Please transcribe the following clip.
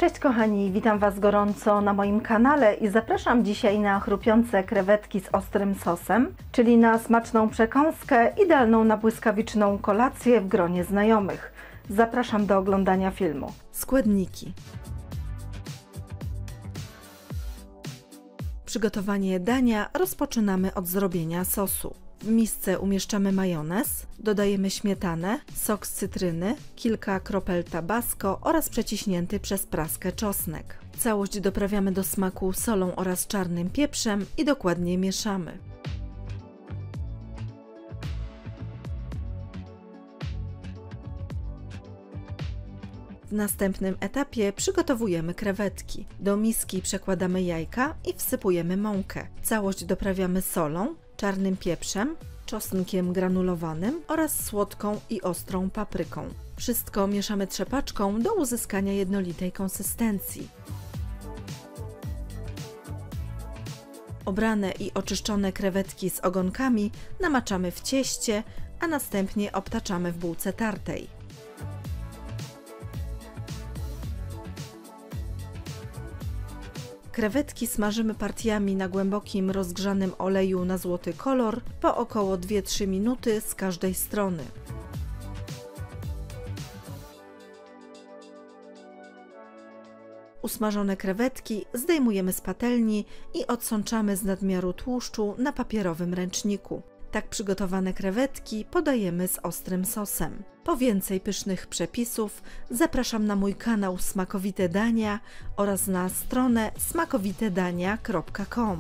Cześć kochani, witam Was gorąco na moim kanale i zapraszam dzisiaj na chrupiące krewetki z ostrym sosem, czyli na smaczną przekąskę, idealną na błyskawiczną kolację w gronie znajomych. Zapraszam do oglądania filmu. Składniki. Przygotowanie dania rozpoczynamy od zrobienia sosu. W misce umieszczamy majonez, dodajemy śmietanę, sok z cytryny, kilka kropel tabasco oraz przeciśnięty przez praskę czosnek. Całość doprawiamy do smaku solą oraz czarnym pieprzem i dokładnie mieszamy. W następnym etapie przygotowujemy krewetki. Do miski przekładamy jajka i wsypujemy mąkę. Całość doprawiamy solą, czarnym pieprzem, czosnkiem granulowanym oraz słodką i ostrą papryką. Wszystko mieszamy trzepaczką do uzyskania jednolitej konsystencji. Obrane i oczyszczone krewetki z ogonkami namaczamy w cieście, a następnie obtaczamy w bułce tartej. Krewetki smażymy partiami na głębokim, rozgrzanym oleju na złoty kolor po około 2-3 minuty z każdej strony. Usmażone krewetki zdejmujemy z patelni i odsączamy z nadmiaru tłuszczu na papierowym ręczniku. Tak przygotowane krewetki podajemy z ostrym sosem. Po więcej pysznych przepisów zapraszam na mój kanał Smakowite Dania oraz na stronę smakowitedania.com.